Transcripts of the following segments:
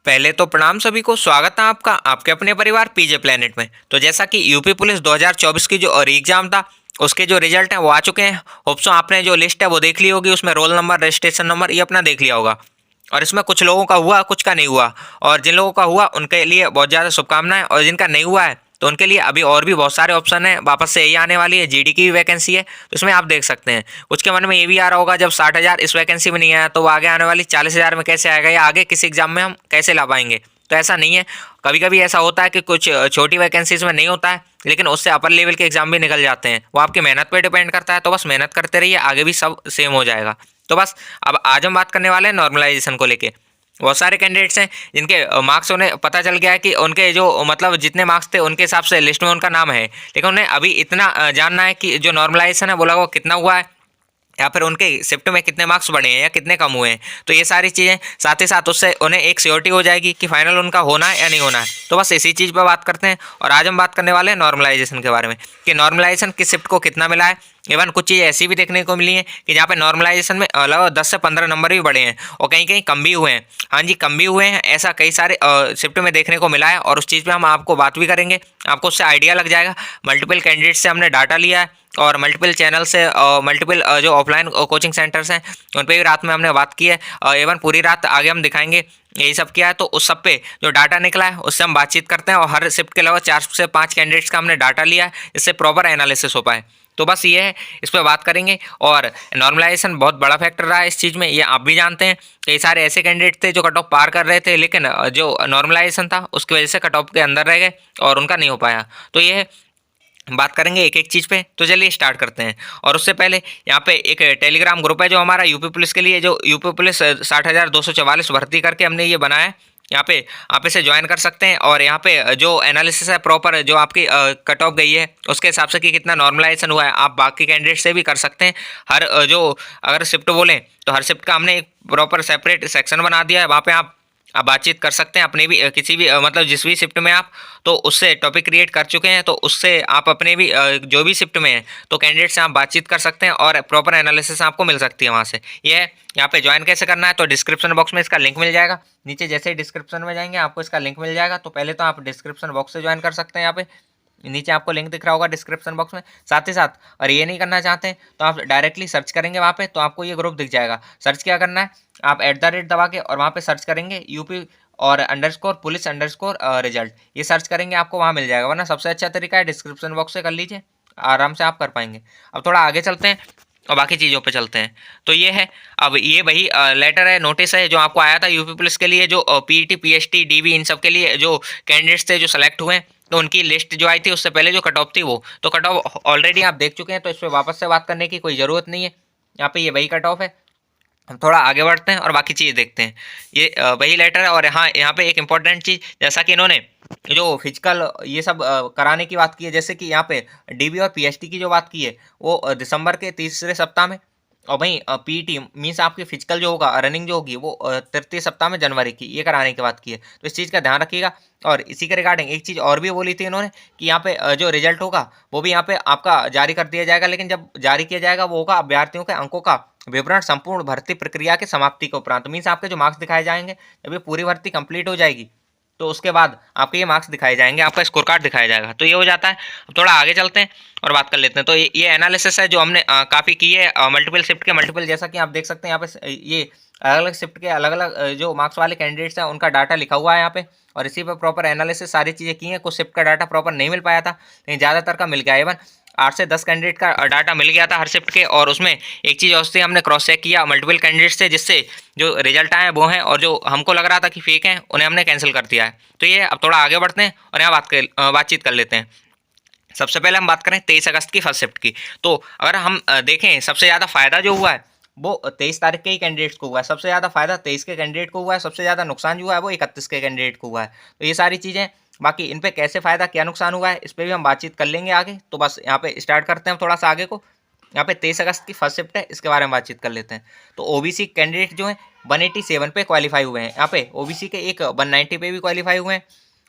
पहले तो प्रणाम सभी को, स्वागत है आपका आपके अपने परिवार पीजे प्लेनेट में। तो जैसा कि यूपी पुलिस 2024 की जो री एग्जाम था उसके जो रिजल्ट हैं वो आ चुके हैं। होप्सो आपने जो लिस्ट है वो देख ली होगी, उसमें रोल नंबर, रजिस्ट्रेशन नंबर ये अपना देख लिया होगा। और इसमें कुछ लोगों का हुआ, कुछ का नहीं हुआ। और जिन लोगों का हुआ उनके लिए बहुत ज़्यादा शुभकामनाएं, और जिनका नहीं हुआ है तो उनके लिए अभी और भी बहुत सारे ऑप्शन है। वापस से यही आने वाली है, जीडी की भी वैकेंसी है, तो इसमें आप देख सकते हैं। कुछ के मन में ये भी आ रहा होगा, जब 60,000 इस वैकेंसी में नहीं आया तो वो आगे आने वाली 40,000 में कैसे आएगा, या आगे किसी एग्जाम में हम कैसे ला पाएंगे। तो ऐसा नहीं है। कभी कभी ऐसा होता है कि कुछ छोटी वैकेंसीज में नहीं होता है, लेकिन उससे अपर लेवल के एग्जाम भी निकल जाते हैं। वो आपकी मेहनत पे डिपेंड करता है। तो बस मेहनत करते रहिए, आगे भी सब सेम हो जाएगा। तो बस अब आज हम बात करने वाले हैं नॉर्मलाइजेशन को लेके। बहुत सारे कैंडिडेट्स हैं जिनके मार्क्स उन्हें पता चल गया है कि उनके जो मतलब जितने मार्क्स थे उनके हिसाब से लिस्ट में उनका नाम है, लेकिन उन्हें अभी इतना जानना है कि जो नॉर्मलाइजेशन है वो लगभग कितना हुआ है, या फिर उनके शिफ्ट में कितने मार्क्स बढ़े हैं या कितने कम हुए हैं। तो ये सारी चीज़ें साथ ही साथ उससे उन्हें एक श्योरिटी हो जाएगी कि फाइनल उनका होना है या नहीं होना है। तो बस इसी चीज़ पर बात करते हैं। और आज हम बात करने वाले हैं नॉर्मलाइजेशन के बारे में, कि नॉर्मलाइजेशन किस शिफ्ट को कितना मिला है। इवन कुछ चीज़ें ऐसी भी देखने को मिली हैं कि जहाँ पे नॉर्मलाइजेशन में लगभग 10 से 15 नंबर भी बढ़े हैं, और कहीं कहीं कम भी हुए हैं। हाँ जी, कम भी हुए हैं, ऐसा कई सारे शिफ्ट में देखने को मिला है। और उस चीज़ पे हम आपको बात भी करेंगे, आपको उससे आइडिया लग जाएगा। मल्टीपल कैंडिडेट से हमने डाटा लिया है, और मल्टीपल चैनल से मल्टीपल जो ऑफलाइन कोचिंग सेंटर्स हैं उन पर भी रात में हमने बात की है। एवन पूरी रात आगे हम दिखाएंगे यही सब किया है। तो उस सब पे जो डाटा निकला है उससे हम बातचीत करते हैं, और हर शिफ्ट के अलावा 4 से 5 कैंडिडेट्स का हमने डाटा लिया है, इससे प्रॉपर एनालिसिस हो पाए। तो बस ये है, इस पर बात करेंगे। और नॉर्मलाइजेशन बहुत बड़ा फैक्टर रहा है इस चीज़ में, ये आप भी जानते हैं। कई सारे ऐसे कैंडिडेट थे जो कट ऑफ पार कर रहे थे, लेकिन जो नॉर्मलाइजेशन था उसकी वजह से कट ऑफ के अंदर रह गए और उनका नहीं हो पाया। तो ये है, बात करेंगे एक एक चीज़ पे। तो चलिए स्टार्ट करते हैं। और उससे पहले यहाँ पे एक टेलीग्राम ग्रुप है जो हमारा यूपी पुलिस के लिए, जो यूपी पुलिस 60,244 भर्ती करके हमने ये बनाया है। यहाँ पे आप इसे ज्वाइन कर सकते हैं, और यहाँ पे जो एनालिसिस है प्रॉपर, जो आपकी कट ऑफ गई है उसके हिसाब से कि कितना नॉर्मलाइजेशन हुआ है, आप बाकी कैंडिडेट से भी कर सकते हैं। हर जो अगर शिफ्ट बोलें तो हर शिफ्ट का हमने एक प्रॉपर सेपरेट सेक्शन बना दिया है, वहाँ पे आप बातचीत कर सकते हैं अपने भी किसी भी मतलब जिस भी शिफ्ट में आप तो उससे टॉपिक क्रिएट कर चुके हैं, तो उससे आप अपने भी जो भी शिफ्ट में है तो कैंडिडेट से आप बातचीत कर सकते हैं, और प्रॉपर एनालिसिस आपको मिल सकती है वहाँ से। ये है, यहाँ पे ज्वाइन कैसे करना है तो डिस्क्रिप्शन बॉक्स में इसका लिंक मिल जाएगा। नीचे जैसे ही डिस्क्रिप्शन में जाएंगे आपको इसका लिंक मिल जाएगा। तो पहले तो आप डिस्क्रिप्शन बॉक्स से ज्वाइन कर सकते हैं। यहाँ पे नीचे आपको लिंक दिख रहा होगा डिस्क्रिप्शन बॉक्स में। साथ ही साथ और ये नहीं करना चाहते हैं तो आप डायरेक्टली सर्च करेंगे वहाँ पे, तो आपको ये ग्रुप दिख जाएगा। सर्च क्या करना है, आप @ दबा के और वहाँ पे सर्च करेंगे यूपी और अंडरस्कोर पुलिस अंडरस्कोर रिजल्ट, ये सर्च करेंगे आपको वहाँ मिल जाएगा। वरना सबसे अच्छा तरीका है डिस्क्रिप्शन बॉक्स से कर लीजिए, आराम से आप कर पाएंगे। अब थोड़ा आगे चलते हैं और बाकी चीज़ों पे चलते हैं। तो ये है, अब ये वही लेटर है, नोटिस है जो आपको आया था यूपी पुलिस के लिए, जो पीईटी पीएसटी डीबी इन सब के लिए जो कैंडिडेट्स थे जो सेलेक्ट हुए हैं, तो उनकी लिस्ट जो आई थी उससे पहले जो कट ऑफ थी वो तो कट ऑफ ऑलरेडी आप देख चुके हैं, तो इस पर वापस से बात करने की कोई ज़रूरत नहीं है। यहाँ पे ये वही कट ऑफ है। हम थोड़ा आगे बढ़ते हैं और बाकी चीज़ देखते हैं। ये वही लेटर है। और हाँ, यहाँ पे एक इम्पॉर्टेंट चीज़, जैसा कि इन्होंने जो फिजिकल ये सब कराने की बात की है, जैसे कि यहाँ पे डीबी और पीएचडी की जो बात की है वो दिसंबर के तीसरे सप्ताह में, और वहीं पीईटी मीन्स आपकी फिजिकल जो होगा, रनिंग जो होगी वो तृतीय सप्ताह में जनवरी की, ये कराने की बात की है। तो इस चीज़ का ध्यान रखिएगा। और इसी के रिगार्डिंग एक चीज़ और भी बोली थी इन्होंने कि यहाँ पे जो रिजल्ट होगा वो भी यहाँ पे आपका जारी कर दिया जाएगा, लेकिन जब जारी किया जाएगा वो होगा अभ्यर्थियों के अंकों का विवरण संपूर्ण भर्ती प्रक्रिया के समाप्ति के उपरांत। मीन्स आपके जो मार्क्स दिखाए जाएंगे जब ये पूरी भर्ती कंप्लीट हो जाएगी तो उसके बाद आपके ये मार्क्स दिखाए जाएंगे, आपका स्कोर कार्ड दिखाया जाएगा। तो ये हो जाता है। अब थोड़ा आगे चलते हैं और बात कर लेते हैं। तो ये एनालिसिस है जो हमने काफ़ी की है मल्टीपल शिफ्ट के मल्टीपल, जैसा कि आप देख सकते हैं यहाँ पे ये अलग अलग शिफ्ट के अलग अलग जो मार्क्स वाले कैंडिडेट्स हैं उनका डाटा लिखा हुआ है यहाँ पे, और इसी पर प्रॉपर एनालिसिस सारी चीज़ें की हैं। कुछ शिफ्ट का डाटा प्रॉपर नहीं मिल पाया था, लेकिन ज़्यादातर का मिल गया। इवन 8 से 10 कैंडिडेट का डाटा मिल गया था हर शिफ्ट के। और उसमें एक चीज़ और से हमने क्रॉस चेक किया मल्टीपल कैंडिडेट्स से, जिससे जो रिजल्ट आए वो हैं, और जो हमको लग रहा था कि फेक हैं उन्हें हमने कैंसिल कर दिया है। तो ये अब थोड़ा आगे बढ़ते हैं और यहाँ बातचीत कर लेते हैं। सबसे पहले हम बात करें 23 अगस्त की फर्स्ट शिफ्ट की। तो अगर हम देखें सबसे ज़्यादा फायदा जो हुआ है वो 23 तारीख के ही कैंडिडेट्स को हुआ है। सबसे ज़्यादा फायदा 23 के कैंडिडेट को हुआ है, सबसे ज़्यादा नुकसान जो हुआ है वो 31 के कैंडिडेट को हुआ है। तो ये सारी चीज़ें, बाकी इन पे कैसे फ़ायदा क्या नुकसान हुआ है इस पर भी हम बातचीत कर लेंगे आगे। तो बस यहाँ पे स्टार्ट करते हैं थोड़ा सा आगे को। यहाँ पे 23 अगस्त की फर्स्ट शिफ्ट है, इसके बारे में बातचीत कर लेते हैं। तो ओबीसी कैंडिडेट जो है 187 पे क्वालिफाई हुए हैं। यहाँ पे ओबीसी के एक 190 पे भी क्वालिफाई हुए हैं,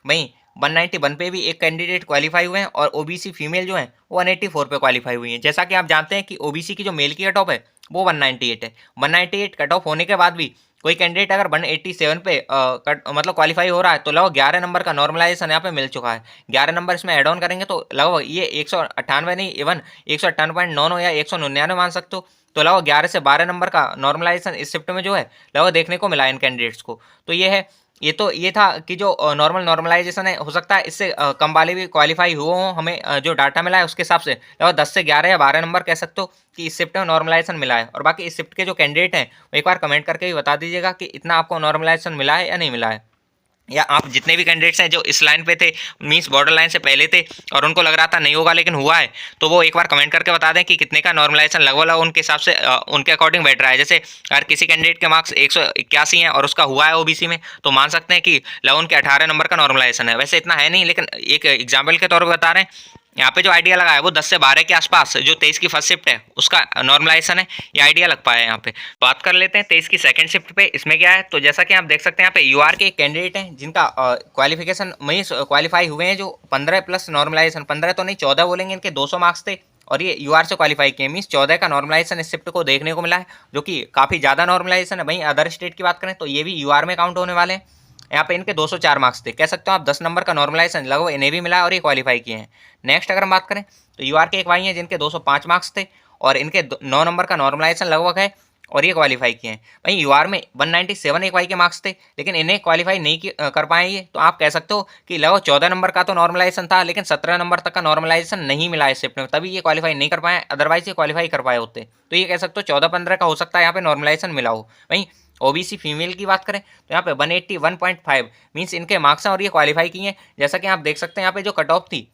वहीं 191 पे भी एक कैंडिडेट क्वालिफाई हुए हैं और ओबीसी फीमेल जो है वो 184 पे क्वालिफाई हुई है। जैसा कि आप जानते हैं कि ओबीसी की जो मेल की कट ऑफ है वो 198 है। 198 कट ऑफ होने के बाद भी कोई कैंडिडेट अगर 187 पे मतलब क्वालिफाई हो रहा है तो लगभग 11 नंबर का नॉर्मलाइजेशन यहाँ पे मिल चुका है। 11 नंबर इसमें ऐड ऑन करेंगे तो लगभग ये 198 नहीं, इवन 198.99 या 199 मान सकते हो। तो लगभग 11 से 12 नंबर का नॉर्मलाइजेशन इस शिफ्ट में जो है लगभग देखने को मिला इन कैंडिडेट्स को। तो ये था कि जो नॉर्मलाइजेशन है, हो सकता है इससे कम वाले भी क्वालिफाई हुए हों। हमें जो डाटा मिला है उसके हिसाब से लगभग 10 से 11 या 12 नंबर कह सकते हो कि इस शिफ्ट में नॉर्मलाइजेशन मिला है। और बाकी इस शिफ्ट के जो कैंडिडेट हैं वो एक बार कमेंट करके भी बता दीजिएगा कि इतना आपको नॉर्मलाइजेशन मिला है या नहीं मिला है, या आप जितने भी कैंडिडेट्स हैं जो इस लाइन पे थे, मींस बॉर्डर लाइन से पहले थे और उनको लग रहा था नहीं होगा लेकिन हुआ है, तो वो एक बार कमेंट करके बता दें कि कितने का नॉर्मलाइजेशन लगभग उनके हिसाब से उनके अकॉर्डिंग बैठ रहा है। जैसे अगर किसी कैंडिडेट के मार्क्स 181 हैं और उसका हुआ है ओबीसी में, तो मान सकते हैं कि लगभग उनके 18 नंबर का नॉर्मलाइजेशन है। वैसे इतना है नहीं, लेकिन एक एग्जाम्पल के तौर पर बता रहे हैं। यहाँ पे जो आइडिया लगा है वो 10 से 12 के आसपास जो 23 की फर्स्ट शिफ्ट है उसका नॉर्मलाइजेशन है, ये आइडिया लग पाया है। यहाँ पे बात कर लेते हैं 23 की सेकंड शिफ्ट पे। इसमें क्या है, तो जैसा कि आप देख सकते हैं यहाँ पे यूआर के एक कैंडिडेट हैं जिनका क्वालिफिकेशन में क्वालिफाई हुए हैं, जो 15 प्लस नॉर्मलाइजेशन, 15 तो नहीं 14 बोलेंगे, इनके 200 मार्क्स थे और ये यूआर से क्वालिफाई किए, मीन्स 14 का नॉर्मलाइजेशन इस शिफ्ट को देखने को मिला है, जो कि काफ़ी ज़्यादा नॉर्मलाइजेशन है। वहीं अदर स्टेट की बात करें तो ये भी यूआर में काउंट होने वाले हैं। यहाँ पे इनके 204 मार्क्स थे, कह सकते हो आप 10 नंबर का नॉर्मलाइजेशन लगभग इन्हें भी मिला है और ये क्वालिफाई किए हैं। नेक्स्ट अगर हम बात करें तो यूआर के एक भाई हैं जिनके 205 मार्क्स थे और इनके 9 नंबर का नॉर्मलाइजेशन लगभग है और ये क्वालिफाई किए हैं। वहीं यूआर में 197 एक भाई के मार्क्स थे लेकिन इन्हें क्वालिफाई नहीं कर पाए ये, तो आप कह सकते हो कि लगभग 14 नंबर का तो नॉर्मलाइजेशन था लेकिन 17 नंबर तक का नॉर्मलाइजेशन नहीं मिला इस शिफ्ट में, तभी ये क्वालिफाई नहीं कर पाए, अदरवाइज ये क्वालिफाई कर पाए होते। तो ये कह सकते हो 14-15 का हो सकता है यहाँ पे नॉर्मलाइजेशन मिला हो। वहीं ओबीसी फीमेल की बात करें तो यहाँ पे 181.5 मीन्स इनके मार्क्स हैं और ये क्वालिफाई किए हैं। जैसा कि आप देख सकते हैं यहाँ पे जो कट ऑफ थी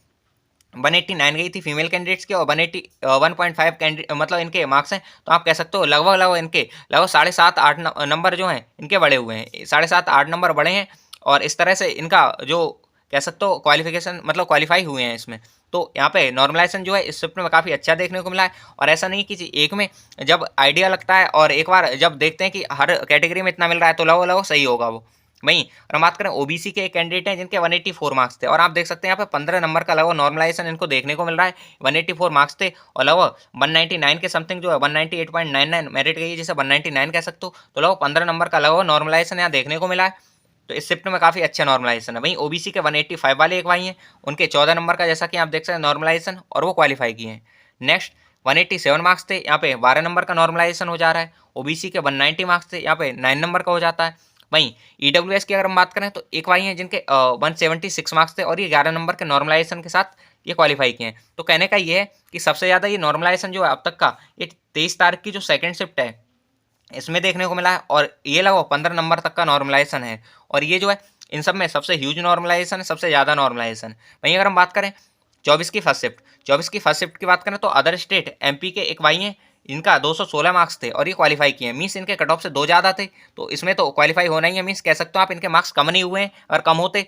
189 गई थी फीमेल कैंडिडेट्स की और 181.5 कैंडिडेट मतलब इनके मार्क्स हैं, तो आप कह सकते हो लगभग इनके लगभग 7.5-8 नंबर जो हैं इनके बढ़े हुए हैं, 7.5-8 नंबर बढ़े हैं और इस तरह से इनका जो कह सकते हो क्वालिफिकेशन मतलब क्वालिफाई हुए हैं इसमें। तो यहाँ पे नॉर्मलाइजेशन जो है इस शिफ्ट में काफ़ी अच्छा देखने को मिला है और ऐसा नहीं कि एक में जब आइडिया लगता है और एक बार जब देखते हैं कि हर कैटेगरी में इतना मिल रहा है तो लगभग सही होगा वो। वहीं अगर हम बात करें ओबीसी के एक कैंडिडेट हैं जिनके 184 मार्क्स थे और आप देख सकते हैं यहाँ पे 15 नंबर का लगभग नॉर्मलाइजेशन इनको देखने को मिल रहा है। 184 मार्क्स थे और लगभग 199 के समथिंग जो है 198.99 मेरिट गई है जिसे 199 कह सकते हो, तो लगभग 15 नंबर का लगभग नॉर्मलाइजेशन यहाँ देखने को मिला है। तो इस शिफ्ट में काफ़ी अच्छा नॉर्मलाइजेशन है। वहीं ओबीसी के 185 वाले एक भाई हैं, उनके 14 नंबर का जैसा कि आप देख सकते हैं नॉर्मलाइजेशन और वो क्वालिफाई किए हैं। नेक्स्ट 187 मार्क्स थे, यहाँ पे 12 नंबर का नॉर्मलाइजेशन हो जा रहा है। ओबीसी के 190 मार्क्स थे, यहाँ पे 9 नंबर का हो जाता है। वहीं ईडब्ल्यूएस की अगर हम बात करें तो एक भाई हैं जिनके 176 मार्क्स थे और ये 11 नंबर के नॉर्मलाइजेशन के साथ ये क्वालिफाई किए हैं। तो कहने का ये है कि सबसे ज़्यादा ये नॉर्मलाइजेशन जो है अब तक का ये 23 तारीख की जो सेकेंड शिफ्ट है इसमें देखने को मिला है और ये लगभग 15 नंबर तक का नॉर्मलाइजेशन है और ये जो है इन सब में सबसे ह्यूज नॉर्मलाइजेशन है, सबसे ज़्यादा नॉर्मलाइजेशन। वहीं अगर हम बात करें 24 की फर्स्ट शिफ्ट की बात करें तो अदर स्टेट एमपी के एक भाई हैं, इनका 216 मार्क्स थे और ये क्वालिफाई किए हैं, मीन्स इनके कट ऑफ से 2 ज़्यादा थे, तो इसमें तो क्वालिफाई होना ही है। मीन्स कह सकते हो आप इनके मार्क्स कम नहीं हुए हैं, अगर कम होते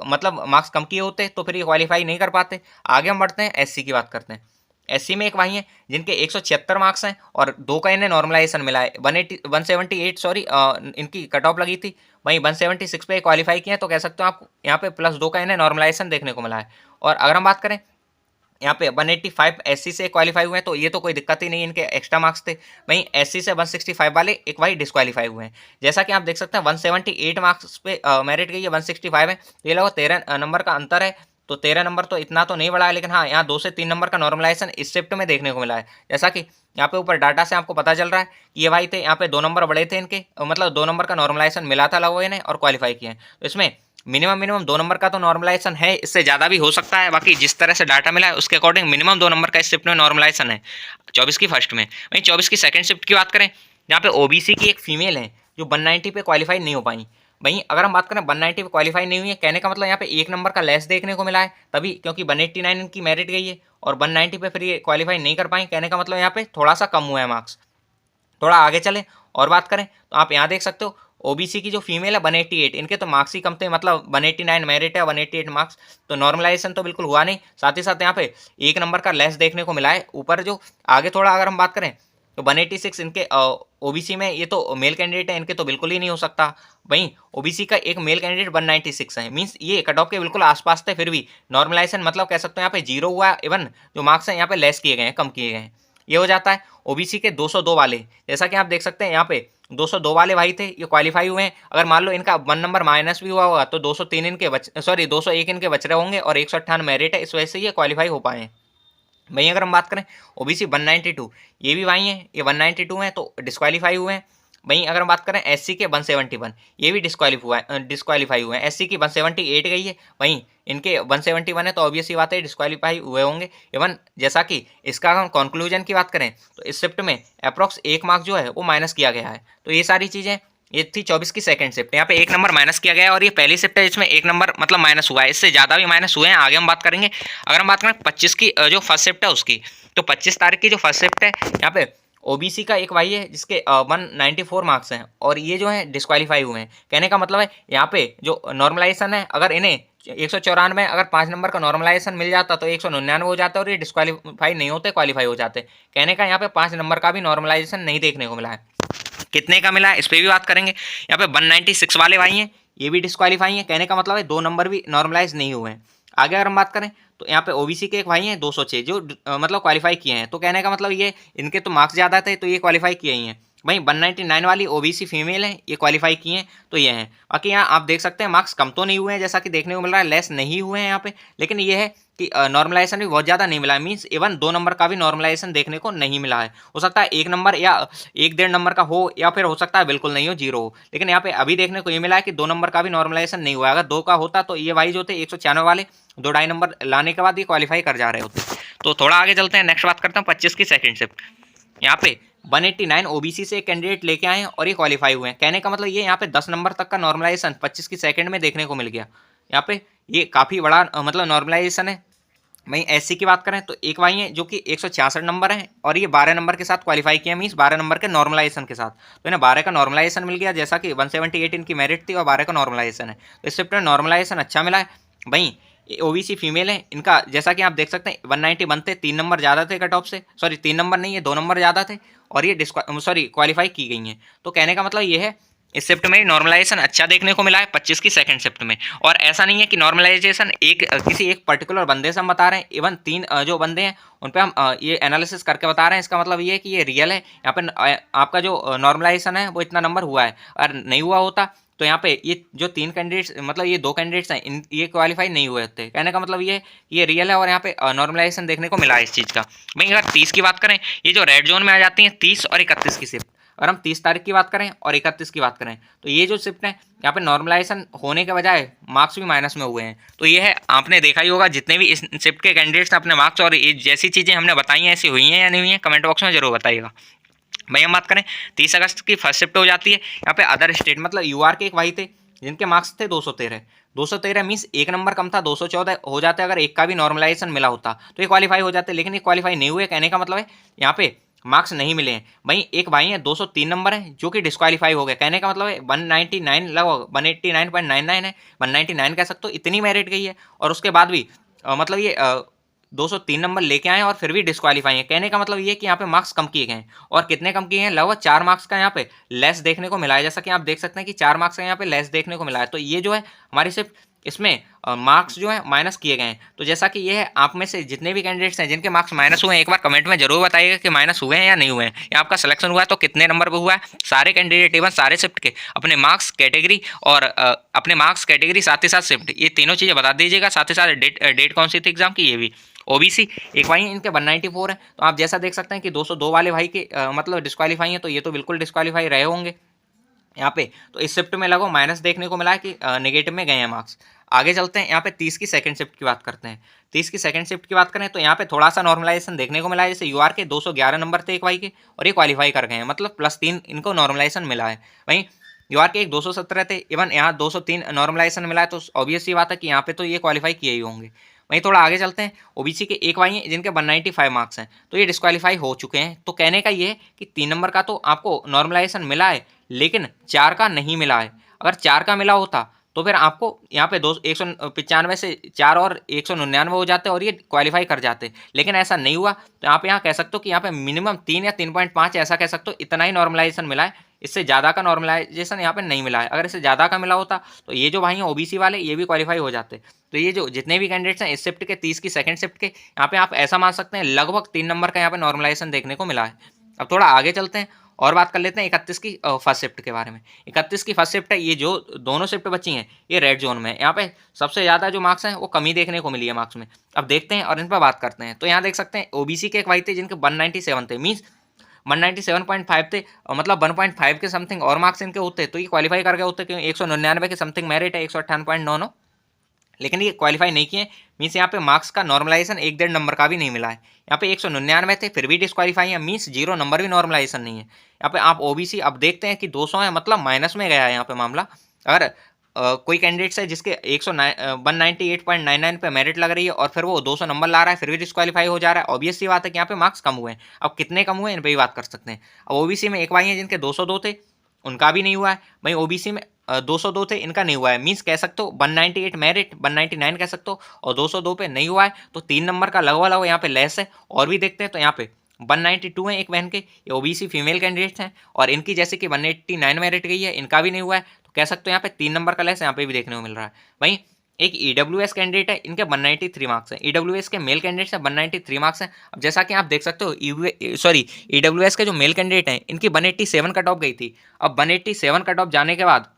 मतलब मार्क्स कम किए होते तो फिर ये क्वालिफाई नहीं कर पाते। आगे हम बढ़ते हैं एससी की बात करते हैं। एससी में एक भाई हैं जिनके 176 मार्क्स हैं और 2 का इन्हें नॉर्मलाइजेशन मिला है। 178 सॉरी इनकी कट ऑफ लगी थी, वहीं 176 पे क्वालिफाई किए हैं, तो कह सकते हो आप यहाँ पे +2 का इन्हें नॉर्मलाइजेशन देखने को मिला है। और अगर हम बात करें यहाँ पे 185 एससी से क्वालिफाई हुए हैं, तो ये तो कोई दिक्कत ही नहीं, इनके एक्स्ट्रा मार्क्स थे। वहीं एससी से 165 वाले एक भाई डिस्क्वालीफाई हुए हैं। जैसा कि आप देख सकते हैं 178 मार्क्स पे मेरिट गई है, 165 है, ये लगभग 13 नंबर का अंतर है। तो 13 नंबर तो इतना तो नहीं बढ़ा है, लेकिन हाँ यहाँ 2 से 3 नंबर का नॉर्मलाइजेशन इस शिफ्ट में देखने को मिला है। जैसा कि यहाँ पे ऊपर डाटा से आपको पता चल रहा है कि ये भाई थे, यहाँ पे 2 नंबर बढ़े थे इनके, मतलब 2 नंबर का नॉर्मलाइजेशन मिला था लगभग इन्हें और क्वालिफाई किए हैं। तो इसमें मिनिमम 2 नंबर का तो नॉर्मलाइजेशन है, इससे ज़्यादा भी हो सकता है। बाकी जिस तरह से डाटा मिला है उसके अकॉर्डिंग मिनिमम 2 नंबर का इस शिफ्ट में नॉर्मलाइजेशन है 24 की फर्स्ट में। वहीं 24 की सेकंड शिफ्ट की बात करें, यहाँ पे ओबीसी की एक फीमेल है जो 190 पे क्वालिफाई नहीं हो पाई। वहीं अगर हम बात करें 190 पे क्वालिफाई नहीं हुई है, कहने का मतलब यहाँ पे 1 नंबर का लेस देखने को मिला है, तभी क्योंकि 189 इनकी मेरिट गई है और 190 पे फिर ये क्वालिफाई नहीं कर पाई, कहने का मतलब यहाँ पे थोड़ा सा कम हुआ है मार्क्स। थोड़ा आगे चले और बात करें तो आप यहाँ देख सकते हो ओबीसी की जो फीमेल है 188, इनके तो मार्क्स ही कम थे, मतलब 189 मेरिट है, 188 मार्क्स, तो नॉर्मलाइजेशन तो बिल्कुल हुआ नहीं। साथ ही साथ यहाँ पे 1 नंबर का लेस देखने को मिला है ऊपर। जो आगे थोड़ा अगर हम बात करें तो 186 इनके ओबीसी में, ये तो मेल कैंडिडेट है, इनके तो बिल्कुल ही नहीं हो सकता। वहीं ओबीसी का एक मेल कैंडिडेट 196 है, मींस ये कट ऑफ के बिल्कुल आसपास थे, फिर भी नॉर्मलाइजेशन मतलब कह सकते हो यहाँ पे जीरो हुआ है, इवन जो मार्क्स हैं यहाँ पे लेस किए गए हैं, कम किए गए हैं, ये हो जाता है। ओबीसी के 202 वाले, जैसा कि आप देख सकते हैं यहाँ पे 202 वाले भाई थे, ये क्वालिफाई हुए हैं। अगर मान लो इनका 1 नंबर माइनस भी हुआ होगा तो 203 इनके 201 इनके बच रहे होंगे और 158 मेरिट है, इस वजह से ये क्वालिफाई हो पाए हैं। वहीं अगर हम बात करें ओबीसी 192, ये भी भाई हैं, ये 192 हैं तो डिस्क्वालीफाई हुए हैं। वहीं अगर हम बात करें एससी के 171, ये भी डिस्क्वालीफाई हुए हैं। एससी की 178 गई है, वहीं इनके 171 है तो ऑब्वियस ही बात है डिस्क्वालीफाई हुए होंगे। इवन जैसा कि इसका हम कंक्लूजन की बात करें तो इस शिफ्ट में अप्रॉक्स 1 मार्क जो है वो माइनस किया गया है। तो ये सारी चीज़ें, ये थी 24 की सेकंड शिफ्ट, यहाँ पे 1 नंबर माइनस किया गया है और ये पहली शिफ्ट है जिसमें 1 नंबर मतलब माइनस हुआ है, इससे ज़्यादा भी माइनस हुए हैं, आगे हम बात करेंगे। अगर हम बात करें 25 की जो फर्स्ट शिफ्ट है उसकी, तो 25 तारीख की जो फर्स्ट शिफ्ट है यहाँ पे ओबीसी का एक भाई है जिसके 194 मार्क्स हैं और ये जो है डिस्क्वालीफाई हुए हैं। कहने का मतलब है यहाँ पे जो नॉर्मलाइजेशन है, अगर इन्हें 194 अगर 5 नंबर का नॉर्मलाइजेशन मिल जाता तो 199 हो जाता और ये डिस्क्वालीफाई नहीं होते, क्वालिफाई हो जाते। कहने का यहाँ पे 5 नंबर का भी नॉर्मलाइजेशन नहीं देखने को मिला है। कितने का मिला है इस पर भी बात करेंगे। यहाँ पे 196 वाले भाई हैं, ये भी डिस्क्वालीफाई हैं। कहने का मतलब है 2 नंबर भी नॉर्मलाइज नहीं हुए हैं। आगे अगर हम बात करें तो यहाँ पे ओबीसी के एक भाई हैं 206 जो मतलब क्वालिफाई किए हैं। तो कहने का मतलब ये इनके तो मार्क्स ज़्यादा थे तो ये क्वालिफाई किए ही हैं। वहीं 199 वाली ओबीसी फीमेल हैं, ये क्वालिफाई किए हैं तो ये हैं। बाकी यहाँ आप देख सकते हैं मार्क्स कम तो नहीं हुए हैं जैसा कि देखने को मिल रहा है, लेस नहीं हुए हैं यहाँ पे, लेकिन ये है कि नॉर्मलाइजेशन भी बहुत ज़्यादा नहीं मिला है, मीन्स इवन 2 नंबर का भी नॉर्मलाइजेशन देखने को नहीं मिला है। हो सकता है 1 नंबर या 1 1.5 नंबर का हो, या फिर हो सकता है बिल्कुल नहीं हो, जीरो हो। लेकिन यहाँ पे अभी देखने को ये मिला है कि 2 नंबर का भी नॉर्मलाइजेशन नहीं हुआ है। अगर 2 का होता तो ये भाई जो थे 196 वाले 2 2.5 नंबर लाने के बाद ये क्वालिफाई कर जा रहे होते। तो थोड़ा आगे चलते हैं, नेक्स्ट बात करते हैं 25 की सेकंड शिफ्ट। यहाँ पे 189 ओबीसी से कैंडिडेट लेके आए हैं और ये क्वालिफाई हुए हैं। कहने का मतलब ये यहाँ पे 10 नंबर तक का नॉर्मलाइजेशन 25 की सेकंड में देखने को मिल गया। यहाँ पे ये काफ़ी बड़ा मतलब नॉर्मलाइजेशन है। वहीं एससी की बात करें तो एक भाई हैं जो कि 166 नंबर हैं और ये 12 नंबर के साथ क्वालिफाई किया, मीन्स 12 नंबर के नॉर्मलाइजेशन के साथ। तो इन्हें 12 का नॉर्मलाइजेशन मिल गया, जैसा कि 178 इनकी मेरिट थी और 12 का नॉर्मलाइजेशन है, तो इस शिफ्ट में नॉर्मलाइजेशन अच्छा मिला है। वहीं ओबीसी फीमेल है, इनका जैसा कि आप देख सकते हैं 190 बनते, 3 नंबर ज़्यादा थे कट ऑफ से, सॉरी 3 नंबर नहीं है 2 नंबर ज़्यादा थे और ये क्वालिफाई की गई हैं। तो कहने का मतलब ये है इस शिफ्ट में नॉर्मलाइजेशन अच्छा देखने को मिला है 25 की सेकंड शिफ्ट में। और ऐसा नहीं है कि नॉर्मलाइजेशन किसी एक पर्टिकुलर बंदे से हम बता रहे हैं, इवन 3 जो बंदे हैं उन पे हम ये एनालिसिस करके बता रहे हैं। इसका मतलब ये है कि ये रियल है। यहाँ पे आपका जो नॉर्मलाइजेशन है वो इतना नंबर हुआ है, और नहीं हुआ होता तो यहाँ पे ये जो 3 कैंडिडेट्स मतलब ये 2 कैंडिडेट्स हैं, ये क्वालिफाई नहीं हुए होते। कहने का मतलब ये रियल है और यहाँ पे नॉर्मलाइजेशन देखने को मिला है इस चीज़ का। वहीं अगर 30 की बात करें, ये जो रेड जोन में आ जाती हैं 30 और 31 की शिफ्ट। अगर हम 30 तारीख की बात करें और 31 की बात करें तो ये जो शिफ्ट है यहाँ पे नॉर्मलाइजेशन होने के बजाय मार्क्स भी माइनस में हुए हैं। तो ये है, आपने देखा ही होगा जितने भी इस शिफ्ट के कैंडिडेट्स अपने मार्क्स और ये जैसी चीज़ें हमने बताई हैं ऐसी हुई हैं या नहीं हुई हैं, कमेंट बॉक्स में जरूर बताइएगा। भाई हम बात करें 30 अगस्त की फर्स्ट शिफ्ट हो जाती है। यहाँ पे अदर स्टेट मतलब यूआर के एक भाई थे जिनके मार्क्स थे 213 मीन्स 1 नंबर कम था, 214 हो जाते। अगर एक का भी नॉर्मलाइजेशन मिला होता तो ये क्वालिफाई हो जाते, लेकिन ये क्वालिफाई नहीं हुए। कहने का मतलब है यहाँ पे मार्क्स नहीं मिले हैं। वहीं एक भाई है 203 नंबर है जो कि डिस्क्वालीफाई हो गए। कहने का मतलब है 199 लगभग 189.99 है, 199 कह सकते हो, इतनी मेरिट गई है और उसके बाद भी मतलब ये 203 नंबर लेके आए और फिर भी डिस्क्वालीफाई है। कहने का मतलब ये कि यहाँ पे मार्क्स कम किए गए हैं, और कितने कम किए हैं, लगभग 4 मार्क्स का यहाँ पे लेस देखने को मिला है। जैसा कि आप देख सकते हैं कि 4 मार्क्स का यहाँ पे लेस देखने को मिला है। तो ये जो है हमारी सिर्फ इसमें मार्क्स जो है माइनस किए गए हैं। तो जैसा कि ये है, आप में से जितने भी कैंडिडेट्स हैं जिनके मार्क्स माइनस हुए हैं, एक बार कमेंट में जरूर बताइएगा कि माइनस हुए हैं या नहीं हुए हैं, या आपका सिलेक्शन हुआ है तो कितने नंबर पर हुआ है। सारे कैंडिडेट इवन सारे शिफ्ट के अपने मार्क्स कैटेगरी और अपने मार्क्स कैटेगरी साथ ही साथ शिफ्ट, ये तीनों चीज़ें बता दीजिएगा। साथ ही साथ डेट कौन सी थी एग्जाम की, ये भी। ओबीसी एक भाई इनके 194 है, तो आप जैसा देख सकते हैं कि 202 वाले भाई के मतलब डिस्क्वालीफाई हैं, तो ये तो बिल्कुल डिस्क्वालीफाई रहे होंगे यहाँ पे। तो इस शिफ्ट में लगो माइनस देखने को मिला है कि नेगेटिव में गए हैं मार्क्स। आगे चलते हैं, यहाँ पे 30 की सेकंड शिफ्ट की बात करते हैं। 30 की सेकंड शिफ्ट की बात करें तो यहाँ पे थोड़ा सा नॉर्मलाइजेशन देखने को मिला है। जैसे यूआर के 211 नंबर थे एक भाई के और ये क्वालिफाई कर गए हैं, मतलब +3 इनको नॉर्मलाइजेशन मिला है। वहीं यूआर के एक 217 थे, इवन यहाँ 203 नॉर्मलाइजेशन मिला है, तो ऑब्वियस सी बात है कि यहाँ पे तो ये क्वालिफाई किए ही होंगे। वहीं थोड़ा आगे चलते हैं, ओबीसी के एक भाई हैं जिनके 195 मार्क्स हैं, तो ये डिस्क्वालीफाई हो चुके हैं। तो कहने का ये है कि 3 नंबर का तो आपको नॉर्मलाइजेशन मिला है, लेकिन 4 का नहीं मिला है। अगर 4 का मिला होता तो फिर आपको यहाँ पे 195 से 4 और 199 हो जाते और ये क्वालिफाई कर जाते। लेकिन ऐसा नहीं हुआ, तो आप यहाँ कह सकते हो कि यहाँ पे मिनिमम 3 या 3.5 ऐसा कह सकते हो, इतना ही नॉर्मलाइजेशन मिला है, इससे ज़्यादा का नॉर्मलाइजेशन यहाँ पे नहीं मिला है। अगर इससे ज़्यादा का मिला होता तो ये जो भाई हैं ओबीसी वाले, ये भी क्वालिफाई हो जाते। तो ये जो जितने भी कैंडिडेट्स हैं इस शिफ्ट के, 30 की सेकंड शिफ्ट के, यहाँ पे आप ऐसा मान सकते हैं लगभग 3 नंबर का यहाँ पे नॉर्मलाइजेशन देखने को मिला है। अब थोड़ा आगे चलते हैं और बात कर लेते हैं 31 की फर्स्ट शिफ्ट के बारे में। 31 की फर्स्ट शिफ्ट है, ये जो दोनों शिफ्ट बची हैं ये रेड जोन में है। यहाँ पे सबसे ज़्यादा जो मार्क्स हैं वो कमी देखने को मिली है मार्क्स में। अब देखते हैं और इन पर बात करते हैं। तो यहाँ देख सकते हैं ओबीसी के एक भाई थे जिनके 197 थे, मीन्स 197.5 थे, मतलब 1.5 के समथिंग और मार्क्स इनके होते तो ये क्वालिफाई कर गए होते, क्योंकि 199 के समथिंग मेरिट है, 198.99, लेकिन ये क्वालिफाई नहीं किए। मीन्स यहाँ पे मार्क्स का नॉर्मलाइजेशन 1.5 नंबर का भी नहीं मिला है। यहाँ पे 199 थे फिर भी डिस्क्वालीफाई है, मीन्स 0 नंबर भी नॉर्मलाइजेशन नहीं है। यहाँ पे आप ओबीसी अब देखते हैं कि 200 है, मतलब माइनस में गया है यहाँ पे मामला। अगर कोई कैंडिडेट्स है जिसके 198.99 पे मेरिट लग रही है और फिर वो 200 नंबर ला रहा है फिर भी डिस्क्वालीफाई हो जा रहा है, ऑब्वियस सी बात है कि यहाँ पे मार्क्स कम हुए हैं। अब कितने कम हुए हैं इन पर भी बात कर सकते हैं। अब ओबीसी में एक भाई हैं जिनके 202 थे, उनका भी नहीं हुआ है। वहीं ओबीसी में 202 थे, इनका नहीं हुआ है। मीन्स कह सकते हो 198 मेरिट, 199 कह सकते हो, और 202 पे नहीं हुआ है, तो 3 नंबर का लगभग लगभग यहाँ पे लेस है। और भी देखते हैं तो यहाँ पे 192 है एक बहन के, ये ओबीसी फीमेल कैंडिडेट्स हैं, और इनकी जैसे कि 189 मेरिट गई है, इनका भी नहीं हुआ है। तो कह सकते हो यहाँ पे 3 नंबर का लेस यहाँ पे भी देखने को मिल रहा है। वहीं एक ईडब्ल्यूएस कैंडिडेट है, इनके 193 मार्क्स हैं। ईडब्ल्यूएस के मेल कैंडिडेट्स हैं, 193 मार्क्स हैं। अब जैसा कि आप देख सकते हो ईडब्ल्यूएस के जो मेल कैंडिडेट हैं इनकी 187 कट ऑफ गई थी। अब 187 कट ऑफ जाने के बाद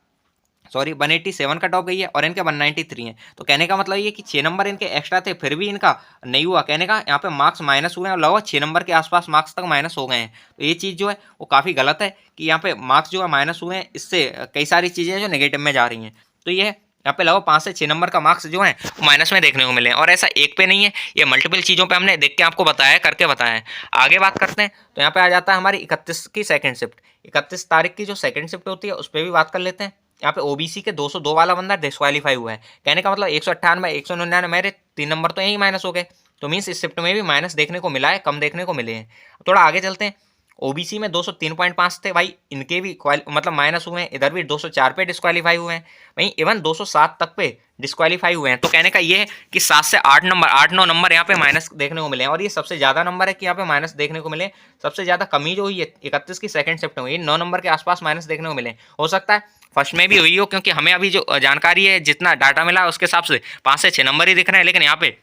187 कट ऑफ गई है और इनके 193 हैं। तो कहने का मतलब ये कि 6 नंबर इनके एक्स्ट्रा थे फिर भी इनका नहीं हुआ। कहने का यहाँ पे मार्क्स माइनस हुए हैं और लगभग 6 नंबर के आसपास मार्क्स तक माइनस हो गए हैं। तो ये चीज़ जो है वो काफ़ी गलत है कि यहाँ पे मार्क्स जो है माइनस हुए हैं, इससे कई सारी चीज़ें जो नेगेटिव में जा रही हैं। तो ये यहाँ पे लगभग 5 से 6 नंबर का मार्क्स जो है माइनस में देखने को मिले हैं। और ऐसा एक पे नहीं है, ये मल्टीपल चीज़ों पे हमने देख के आपको बताया, करके बताया है। आगे बात करते हैं तो यहाँ पे आ जाता है हमारी 31 की सेकंड शिफ्ट। 31 तारीख की जो सेकंड शिफ्ट होती है उस पर भी बात कर लेते हैं। यहाँ पे ओबीसी के 202 वाला बंदा डिस्क्वालीफाई हुआ है। कहने का मतलब 198 199 मेरे 3 नंबर तो यही माइनस हो गए। तो मीन्स इस शिफ्ट में भी माइनस देखने को मिला है, कम देखने को मिले हैं। थोड़ा आगे चलते हैं। ओबीसी में 203.5 थे भाई, इनके भी मतलब माइनस हुए हैं। इधर भी 204 पे डिस्क्वालीफाई हुए हैं, वहीं इवन 207 तक पे डिस्क्वालीफाई हुए हैं। तो कहने का ये है कि 7 से 8-9 नंबर यहाँ पे माइनस देखने को मिले हैं, और ये सबसे ज़्यादा नंबर है कि यहाँ पे माइनस देखने को मिले। सबसे ज़्यादा कमी जो हुई है 31 की सेकंड शिफ्ट में हुई, 9 नंबर के आसपास माइनस देखने को मिले। हो सकता है फर्स्ट में भी हुई हो, क्योंकि हमें अभी जो जानकारी है, जितना डाटा मिला है उसके हिसाब से 5 से 6 नंबर ही दिख रहे हैं। लेकिन यहाँ पे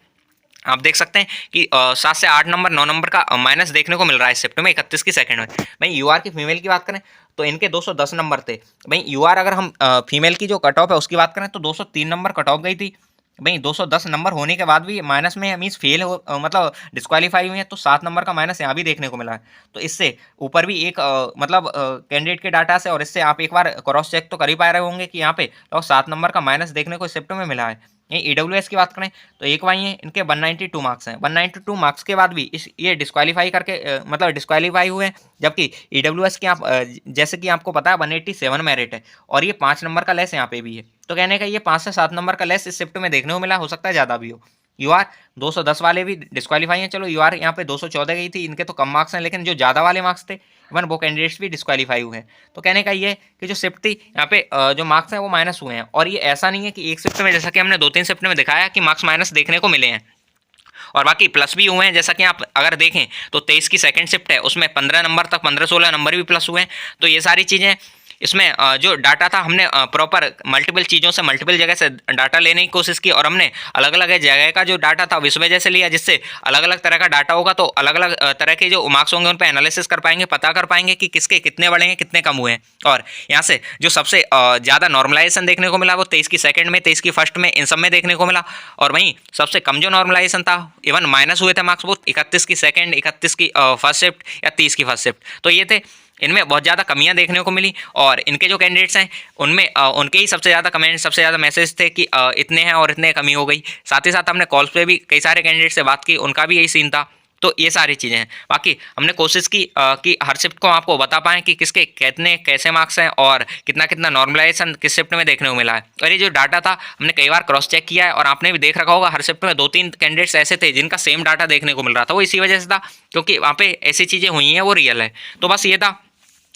आप देख सकते हैं कि 7 से 8 नंबर 9 नंबर का माइनस देखने को मिल रहा है शिफ्ट में 31 की सेकंड में। भाई यूआर की फीमेल की बात करें तो इनके 210 नंबर थे। भाई यूआर अगर हम फीमेल की जो कट ऑफ है उसकी बात करें तो 203 नंबर कट ऑफ गई थी। भाई 210 नंबर होने के बाद भी माइनस में मीन्स फेल हो, मतलब डिस्क्वालीफाई हुई है, तो 7 नंबर का माइनस यहाँ भी देखने को मिला है। तो इससे ऊपर भी एक मतलब कैंडिडेट के डाटा से और इससे आप एक बार क्रॉस चेक तो कर ही पा रहे होंगे कि यहाँ पे तो 7 नंबर का माइनस देखने को शिफ्ट में मिला है। ये ईडब्ल्यूएस की बात करें तो एक भाई हैं, इनके 192 मार्क्स हैं। 192 मार्क्स के बाद भी ये डिस्क्वालीफाई करके मतलब डिस्क्वालीफाई हुए हैं। जबकि ईडब्ल्यूएस की आप जैसे कि आपको पता है 187 मेरिट है, और ये 5 नंबर का लेस यहाँ पे भी है। तो कहने का ये 5 से 7 नंबर का लेस इस शिफ्ट में देखने को मिला, हो सकता है ज़्यादा भी हो। यूआर 210 वाले भी डिस्क्वालीफाई हैं। चलो यूआर यहाँ पे 214 गई थी, इनके तो कम मार्क्स हैं, लेकिन जो ज़्यादा वाले मार्क्स थे इवन वो कैंडिडेट्स भी डिस्क्वालीफाई हुए हैं। तो कहने का ये है कि जो शिफ्ट थी यहाँ पे जो मार्क्स हैं वो माइनस हुए हैं। और ये ऐसा नहीं है कि एक शिफ्ट में, जैसा कि हमने 2-3 शिफ्ट में दिखाया कि मार्क्स माइनस देखने को मिले हैं, और बाकी प्लस भी हुए हैं। जैसा कि आप अगर देखें तो 23 की सेकंड शिफ्ट है, उसमें 15 नंबर तक 15-16 नंबर भी प्लस हुए हैं। तो ये सारी चीज़ें इसमें जो डाटा था हमने प्रॉपर मल्टीपल चीज़ों से मल्टीपल जगह से डाटा लेने की कोशिश की, और हमने अलग अलग जगह का जो डाटा था इस वजह से लिया, जिससे अलग अलग तरह का डाटा होगा तो अलग अलग तरह के जो मार्क्स होंगे उन पर एनालिसिस कर पाएंगे, पता कर पाएंगे कि किसके कितने बढ़े हैं, कितने कम हुए हैं। और यहाँ से जो सबसे ज़्यादा नॉर्मलाइजेशन देखने को मिला वो 23 की सेकंड में, 23 की फर्स्ट में, इन सब में देखने को मिला। और वहीं सबसे कम जो नॉर्मलाइजेशन था, इवन माइनस हुए थे मार्क्स, वो 31 की सेकंड, 31 की फर्स्ट शिफ्ट या 30 की फर्स्ट शिफ्ट। तो ये थे, इनमें बहुत ज़्यादा कमियां देखने को मिली। और इनके जो कैंडिडेट्स हैं उनमें उनके ही सबसे ज़्यादा कमेंट, सबसे ज़्यादा मैसेज थे कि इतने हैं और इतने कमी हो गई। साथ ही साथ हमने कॉल्स पे भी कई सारे कैंडिडेट से बात की, उनका भी यही सीन था। तो ये सारी चीज़ें हैं। बाकी हमने कोशिश की कि हर शिफ्ट को आपको बता पाएँ कि किसके कितने कैसे मार्क्स हैं और कितना कितना नॉर्मलाइजेशन किस शिफ्ट में देखने को मिला है। और ये जो डाटा था हमने कई बार क्रॉस चेक किया है, और आपने भी देख रखा होगा हर शिफ्ट में 2-3 कैंडिडेट्स ऐसे थे जिनका सेम डाटा देखने को मिल रहा था। वो इसी वजह से था क्योंकि वहाँ पे ऐसी चीज़ें हुई हैं वो रियल है। तो बस ये था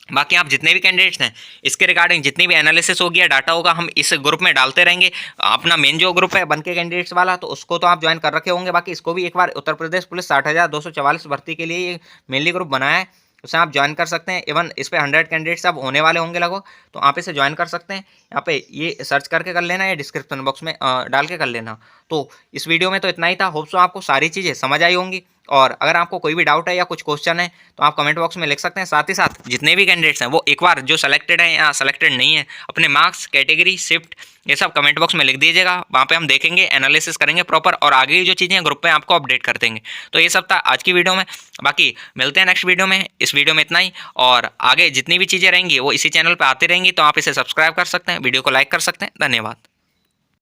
बाकी आप जितने भी कैंडिडेट्स हैं इसके रिगार्डिंग जितनी भी एनालिसिस होगी या डाटा होगा हम इस ग्रुप में डालते रहेंगे। अपना मेन जो ग्रुप है बन के कैंडिडेट्स वाला, तो उसको तो आप ज्वाइन कर रखे होंगे। बाकी इसको भी एक बार उत्तर प्रदेश पुलिस 60,244 भर्ती के लिए ये मेनली ग्रुप बनाया है, उसे आप ज्वाइन कर सकते हैं। इवन इस पे 100 कैंडिडेट्स अब होने वाले होंगे लगभग, तो आप इसे ज्वाइन कर सकते हैं। यहाँ पे ये सर्च करके कर लेना या डिस्क्रिप्शन बॉक्स में डाल के कर लेना। तो इस वीडियो में तो इतना ही था। होप सो आपको सारी चीज़ें समझ आई होंगी, और अगर आपको कोई भी डाउट है या कुछ क्वेश्चन है तो आप कमेंट बॉक्स में लिख सकते हैं। साथ ही साथ जितने भी कैंडिडेट्स हैं वो एक बार जो सेलेक्टेड हैं या सेलेक्टेड नहीं है अपने मार्क्स, कैटेगरी, शिफ्ट ये सब कमेंट बॉक्स में लिख दीजिएगा। वहाँ पे हम देखेंगे, एनालिसिस करेंगे प्रॉपर, और आगे की जो चीज़ें हैं ग्रुप में आपको अपडेट कर देंगे। तो ये सब था आज की वीडियो में। बाकी मिलते हैं नेक्स्ट वीडियो में। इस वीडियो में इतना ही, और आगे जितनी भी चीज़ें रहेंगी वो इसी चैनल पर आती रहेंगी, तो आप इसे सब्सक्राइब कर सकते हैं, वीडियो को लाइक कर सकते हैं। धन्यवाद।